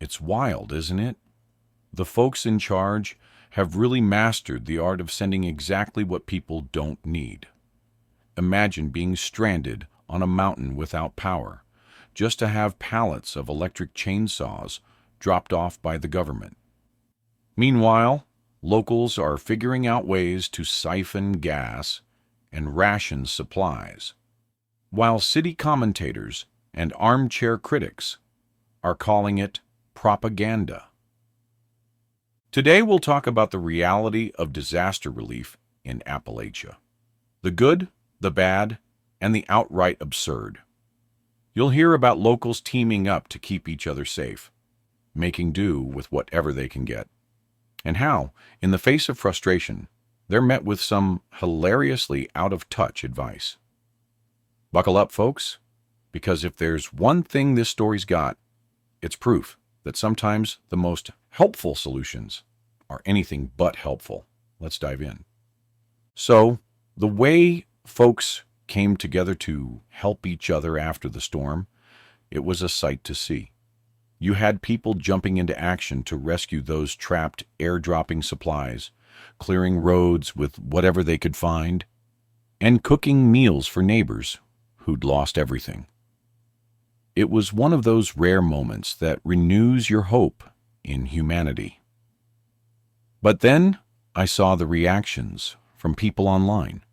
It's wild, isn't it? The folks in charge have really mastered the art of sending exactly what people don't need. Imagine being stranded on a mountain without power, just to have pallets of electric chainsaws dropped off by the government. Meanwhile, locals are figuring out ways to siphon gas and ration supplies, while city commentators and armchair critics are calling it propaganda. Today we'll talk about the reality of disaster relief in Appalachia. The good, the bad, and the outright absurd. You'll hear about locals teaming up to keep each other safe, making do with whatever they can get, and how, in the face of frustration, they're met with some hilariously out-of-touch advice. Buckle up, folks, because if there's one thing this story's got, it's proof that sometimes the most helpful solutions are anything but helpful. Let's dive in. So, the way folks came together to help each other after the storm, it was a sight to see. You had people jumping into action to rescue those trapped airdropping supplies, clearing roads with whatever they could find, and cooking meals for neighbors who'd lost everything. It was one of those rare moments that renews your hope in humanity. But then I saw the reactions from people online,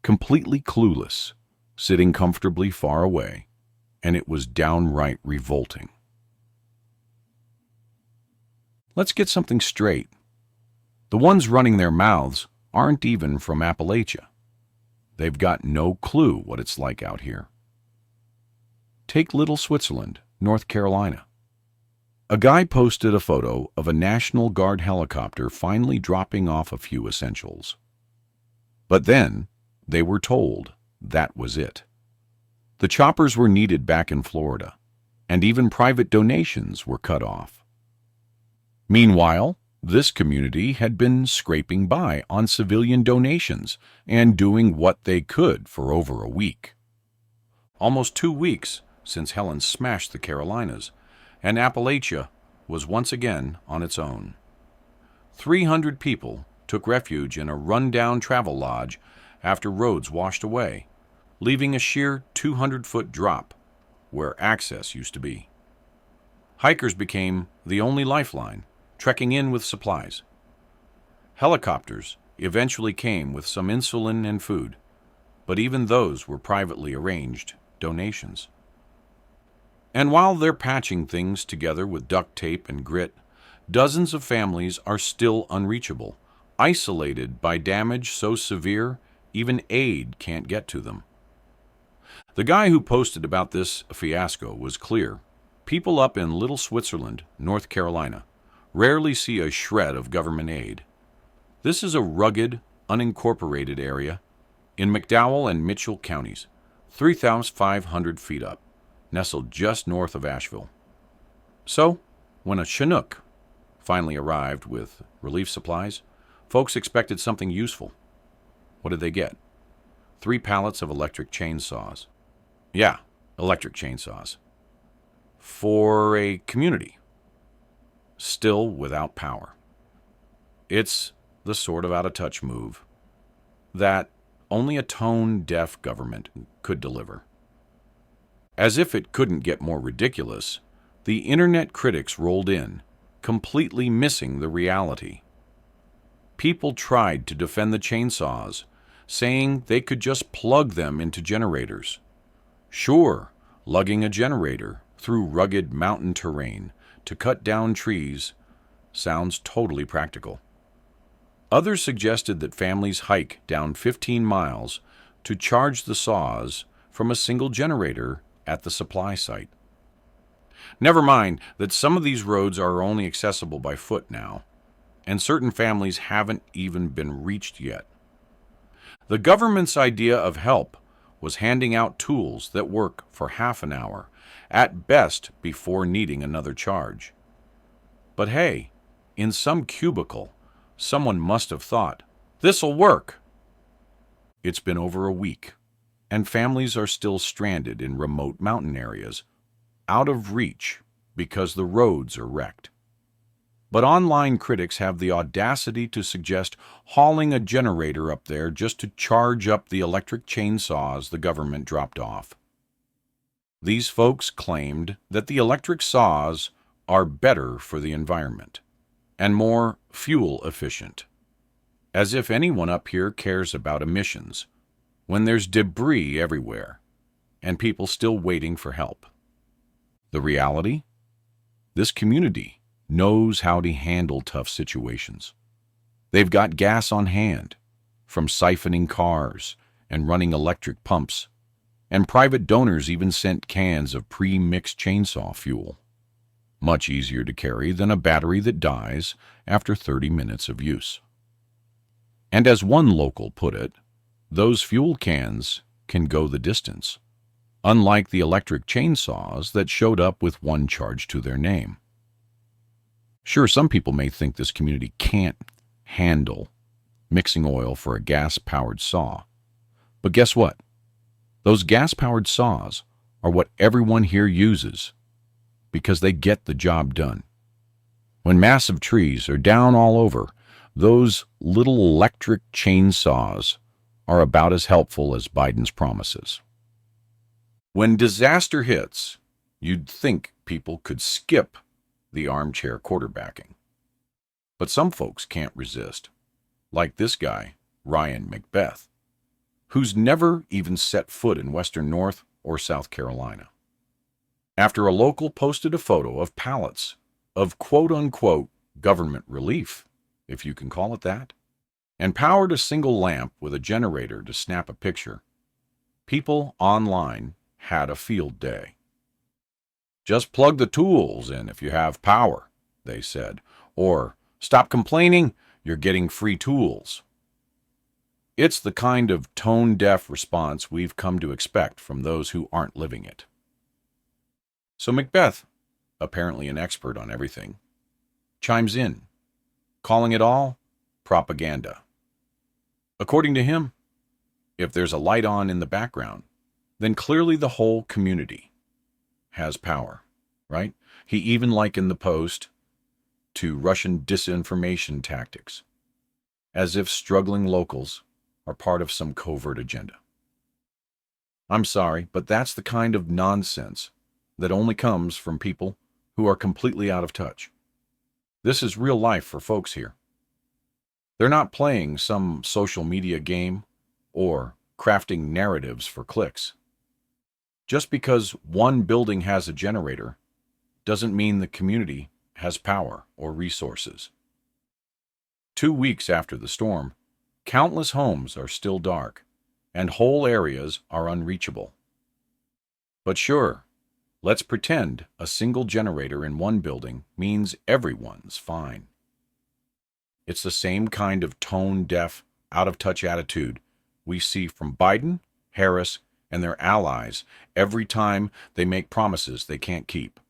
completely clueless, sitting comfortably far away, and it was downright revolting. Let's get something straight. The ones running their mouths aren't even from Appalachia. They've got no clue what it's like out here. Take Little Switzerland, North Carolina. A guy posted a photo of a National Guard helicopter finally dropping off a few essentials. But then, they were told that was it. The choppers were needed back in Florida, and even private donations were cut off. Meanwhile, this community had been scraping by on civilian donations and doing what they could for over a week. Almost 2 weeks since Helen smashed the Carolinas, and Appalachia was once again on its own. 300 people took refuge in a run-down travel lodge after roads washed away, leaving a sheer 200-foot drop where access used to be. Hikers became the only lifeline, trekking in with supplies. Helicopters eventually came with some insulin and food, but even those were privately arranged donations. And while they're patching things together with duct tape and grit, dozens of families are still unreachable, isolated by damage so severe even aid can't get to them. The guy who posted about this fiasco was clear. People up in Little Switzerland, North Carolina, rarely see a shred of government aid. This is a rugged, unincorporated area in McDowell and Mitchell counties, 3,500 feet up, nestled just north of Asheville. So, when a Chinook finally arrived with relief supplies, folks expected something useful. What did they get? 3 pallets of electric chainsaws. Yeah, electric chainsaws. For a community still without power. It's the sort of out-of-touch move that only a tone-deaf government could deliver. As if it couldn't get more ridiculous, the internet critics rolled in, completely missing the reality. People tried to defend the chainsaws, saying they could just plug them into generators. Sure, lugging a generator through rugged mountain terrain to cut down trees sounds totally practical. Others suggested that families hike down 15 miles to charge the saws from a single generator at the supply site. Never mind that some of these roads are only accessible by foot now, and certain families haven't even been reached yet. The government's idea of help was handing out tools that work for half an hour, at best before needing another charge. But hey, in some cubicle, someone must have thought, this'll work. It's been over a week, and families are still stranded in remote mountain areas, out of reach because the roads are wrecked. But online critics have the audacity to suggest hauling a generator up there just to charge up the electric chainsaws the government dropped off. These folks claimed that the electric saws are better for the environment and more fuel efficient, as if anyone up here cares about emissions when there's debris everywhere and people still waiting for help. The reality? This community knows how to handle tough situations. They've got gas on hand, from siphoning cars and running electric pumps, and private donors even sent cans of pre-mixed chainsaw fuel. Much easier to carry than a battery that dies after 30 minutes of use. And as one local put it, those fuel cans can go the distance, unlike the electric chainsaws that showed up with one charge to their name. Sure, some people may think this community can't handle mixing oil for a gas-powered saw, but guess what? Those gas-powered saws are what everyone here uses because they get the job done. When massive trees are down all over, those little electric chainsaws are about as helpful as Biden's promises. When disaster hits, you'd think people could skip the armchair quarterbacking. But some folks can't resist, like this guy, Ryan Macbeth, who's never even set foot in Western North or South Carolina. After a local posted a photo of pallets of quote-unquote government relief, if you can call it that, and powered a single lamp with a generator to snap a picture, people online had a field day. Just plug the tools in if you have power, they said, or stop complaining, you're getting free tools. It's the kind of tone-deaf response we've come to expect from those who aren't living it. So Macbeth, apparently an expert on everything, chimes in, calling it all propaganda. According to him, if there's a light on in the background, then clearly the whole community has power, right? He even likened the post to Russian disinformation tactics, as if struggling locals are part of some covert agenda. I'm sorry, but that's the kind of nonsense that only comes from people who are completely out of touch. This is real life for folks here. They're not playing some social media game or crafting narratives for clicks. Just because one building has a generator doesn't mean the community has power or resources. 2 weeks after the storm, countless homes are still dark, and whole areas are unreachable. But sure, let's pretend a single generator in one building means everyone's fine. It's the same kind of tone-deaf, out-of-touch attitude we see from Biden, Harris, and their allies every time they make promises they can't keep.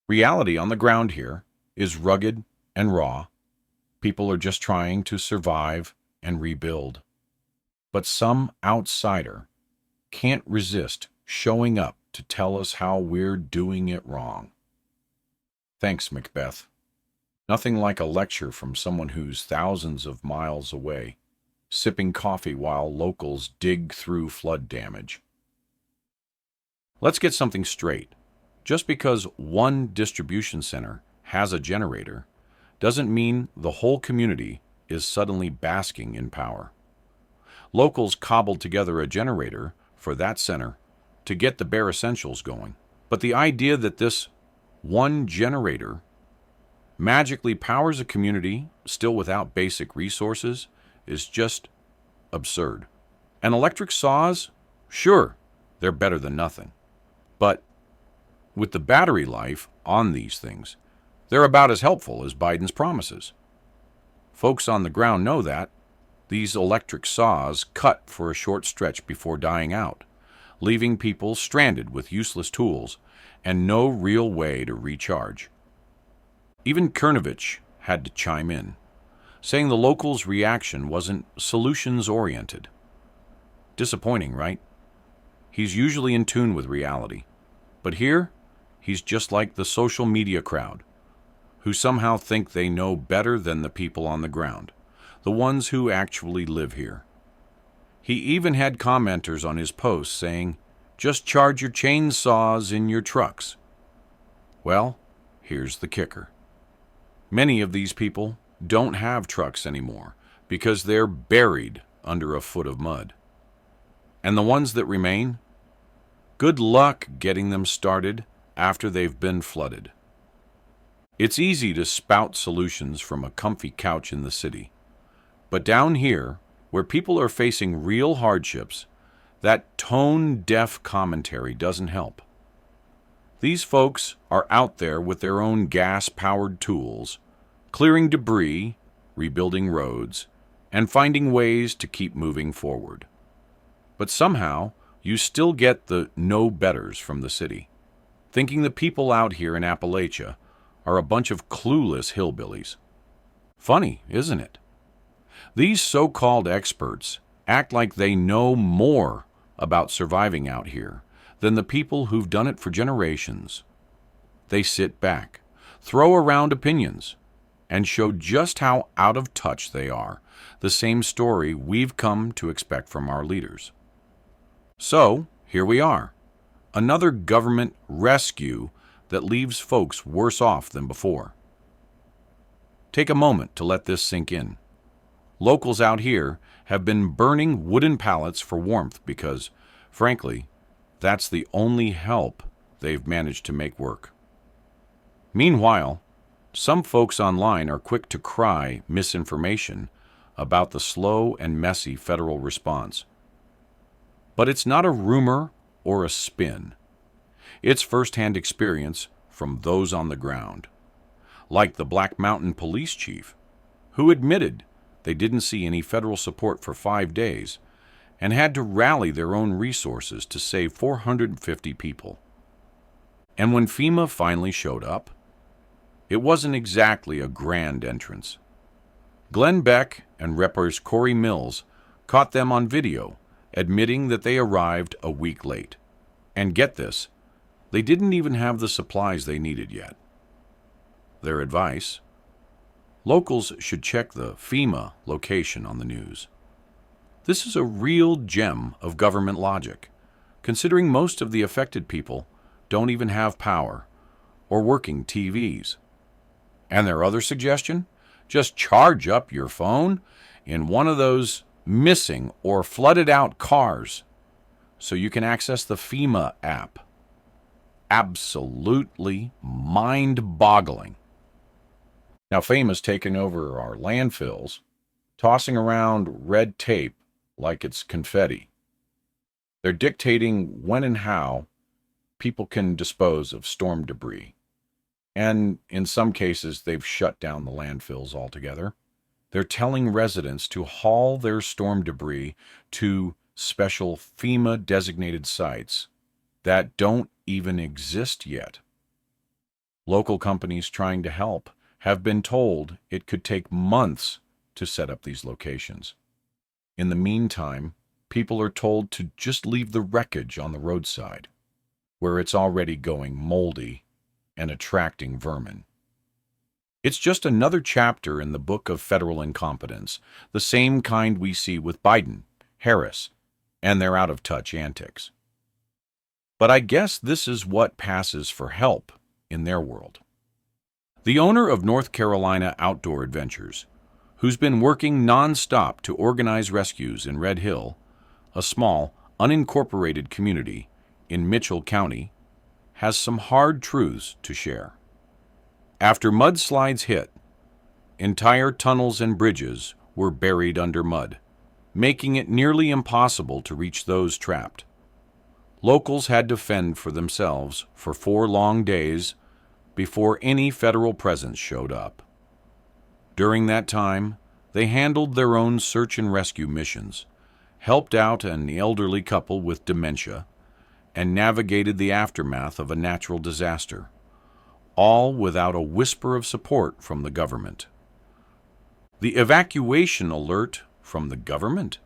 Reality on the ground here is rugged and raw. People are just trying to survive and rebuild. But some outsider can't resist showing up to tell us how we're doing it wrong. Thanks, Macbeth. Nothing like a lecture from someone who's thousands of miles away, sipping coffee while locals dig through flood damage. Let's get something straight. Just because one distribution center has a generator doesn't mean the whole community is suddenly basking in power. Locals cobbled together a generator for that center to get the bare essentials going. But the idea that this one generator magically powers a community still without basic resources is just absurd. And electric saws, sure, they're better than nothing. But with the battery life on these things, they're about as helpful as Biden's promises. Folks on the ground know that. These electric saws cut for a short stretch before dying out, leaving people stranded with useless tools and no real way to recharge. Even Kernovich had to chime in, saying the locals' reaction wasn't solutions-oriented. Disappointing, right? He's usually in tune with reality. But here, he's just like the social media crowd, who somehow think they know better than the people on the ground, the ones who actually live here. He even had commenters on his posts saying, "Just charge your chainsaws in your trucks." Well, here's the kicker. Many of these people don't have trucks anymore because they're buried under a foot of mud. And the ones that remain, good luck getting them started after they've been flooded. It's easy to spout solutions from a comfy couch in the city, but down here, where people are facing real hardships, that tone-deaf commentary doesn't help. These folks are out there with their own gas-powered tools, clearing debris, rebuilding roads, and finding ways to keep moving forward. But somehow, you still get the no-betters from the city, thinking the people out here in Appalachia are a bunch of clueless hillbillies. Funny, isn't it? These so-called experts act like they know more about surviving out here than the people who've done it for generations. They sit back, throw around opinions, and show just how out of touch they are, the same story we've come to expect from our leaders. So, here we are, another government rescue that leaves folks worse off than before. Take a moment to let this sink in. Locals out here have been burning wooden pallets for warmth because, frankly, that's the only help they've managed to make work. Meanwhile, some folks online are quick to cry misinformation about the slow and messy federal response. But it's not a rumor or a spin. It's firsthand experience from those on the ground, like the Black Mountain police chief, who admitted they didn't see any federal support for 5 days and had to rally their own resources to save 450 people. And when FEMA finally showed up, it wasn't exactly a grand entrance. Glenn Beck and Reppers Corey Mills caught them on video, admitting that they arrived a week late. And get this, they didn't even have the supplies they needed yet. Their advice: locals should check the FEMA location on the news. This is a real gem of government logic, considering most of the affected people don't even have power or working TVs. And their other suggestion? Just charge up your phone in one of those missing or flooded out cars so you can access the FEMA app. Absolutely mind-boggling. Now, FEMA's taken over our landfills, tossing around red tape like it's confetti. They're dictating when and how people can dispose of storm debris. And in some cases, they've shut down the landfills altogether. They're telling residents to haul their storm debris to special FEMA-designated sites that don't even exist yet. Local companies trying to help have been told it could take months to set up these locations. In the meantime, people are told to just leave the wreckage on the roadside, where it's already going moldy and attracting vermin. It's just another chapter in the book of federal incompetence, the same kind we see with Biden, Harris, and their out-of-touch antics. But I guess this is what passes for help in their world. The owner of North Carolina Outdoor Adventures, who's been working non-stop to organize rescues in Red Hill, a small, unincorporated community in Mitchell County, has some hard truths to share. After mudslides hit, entire tunnels and bridges were buried under mud, making it nearly impossible to reach those trapped. Locals had to fend for themselves for 4 long days before any federal presence showed up. During that time, they handled their own search and rescue missions, helped out an elderly couple with dementia, and navigated the aftermath of a natural disaster, all without a whisper of support from the government. The evacuation alert from the government?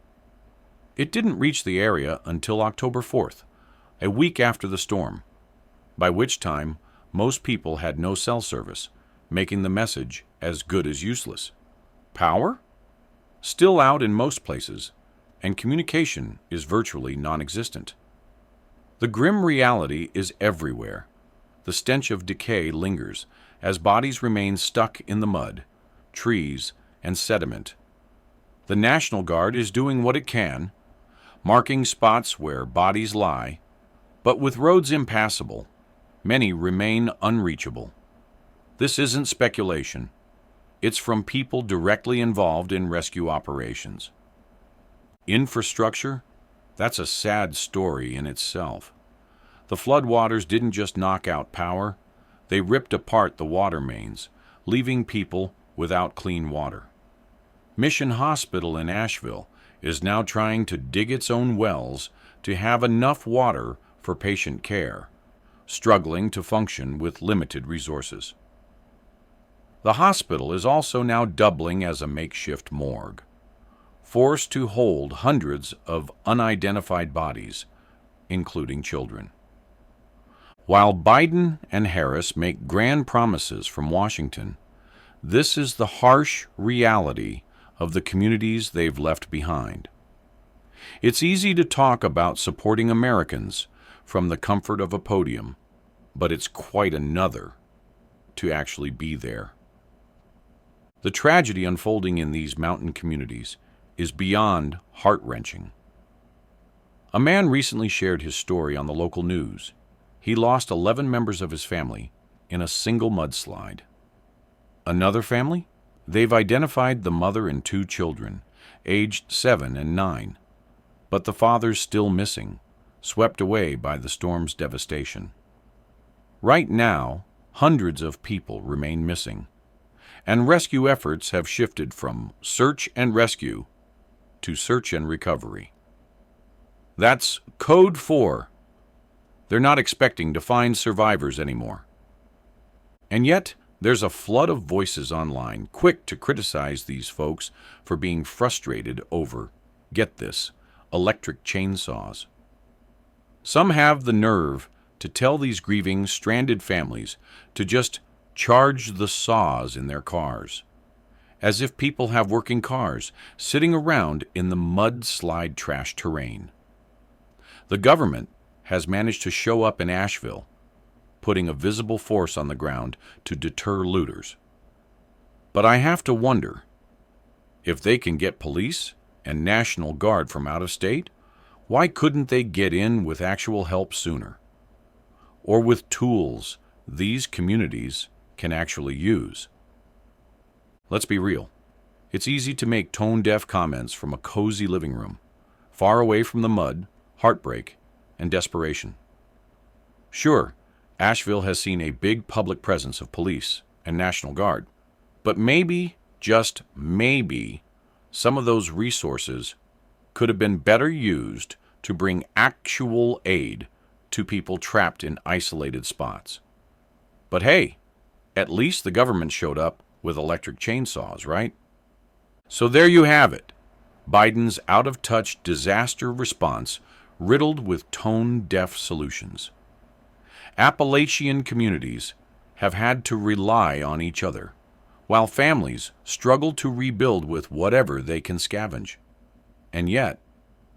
It didn't reach the area until October 4th, a week after the storm, by which time most people had no cell service, making the message as good as useless. Power? Still out in most places, and communication is virtually non-existent. The grim reality is everywhere. The stench of decay lingers as bodies remain stuck in the mud, trees, and sediment. The National Guard is doing what it can, marking spots where bodies lie, but with roads impassable, many remain unreachable. This isn't speculation. It's from people directly involved in rescue operations. Infrastructure? That's a sad story in itself. The floodwaters didn't just knock out power, they ripped apart the water mains, leaving people without clean water. Mission Hospital in Asheville is now trying to dig its own wells to have enough water for patient care, struggling to function with limited resources. The hospital is also now doubling as a makeshift morgue, forced to hold hundreds of unidentified bodies, including children. While Biden and Harris make grand promises from Washington, this is the harsh reality of the communities they've left behind. It's easy to talk about supporting Americans from the comfort of a podium, but it's quite another to actually be there. The tragedy unfolding in these mountain communities is beyond heart-wrenching. A man recently shared his story on the local news. He lost 11 members of his family in a single mudslide. Another family? They've identified the mother and 2 children, aged 7 and 9, but the father's still missing, swept away by the storm's devastation. Right now, hundreds of people remain missing, and rescue efforts have shifted from search and rescue to search and recovery. That's code 4. They're not expecting to find survivors anymore. And yet, there's a flood of voices online quick to criticize these folks for being frustrated over, get this, electric chainsaws. Some have the nerve to tell these grieving, stranded families to just charge the saws in their cars, as if people have working cars sitting around in the mudslide trash terrain. The government has managed to show up in Asheville, putting a visible force on the ground to deter looters. But I have to wonder, if they can get police and National Guard from out of state, why couldn't they get in with actual help sooner? Or with tools these communities can actually use? Let's be real. It's easy to make tone-deaf comments from a cozy living room, far away from the mud, heartbreak, and desperation. Sure, Asheville has seen a big public presence of police and National Guard, but maybe, just maybe, some of those resources could have been better used to bring actual aid to people trapped in isolated spots. But hey, at least the government showed up with electric chainsaws, right? So there you have it, Biden's out-of-touch disaster response riddled with tone-deaf solutions. Appalachian communities have had to rely on each other, while families struggle to rebuild with whatever they can scavenge. And yet,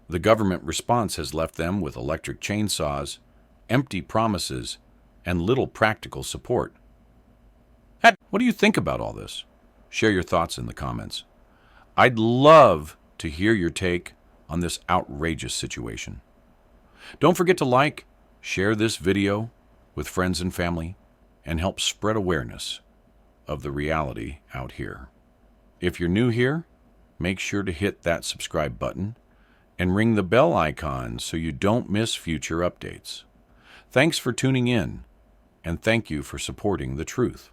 the government response has left them with electric chainsaws, empty promises, and little practical support. What do you think about all this? Share your thoughts in the comments. I'd love to hear your take on this outrageous situation. Don't forget to like, share this video with friends and family, and help spread awareness of the reality out here. If you're new here, make sure to hit that subscribe button and ring the bell icon so you don't miss future updates. Thanks for tuning in, and thank you for supporting the truth.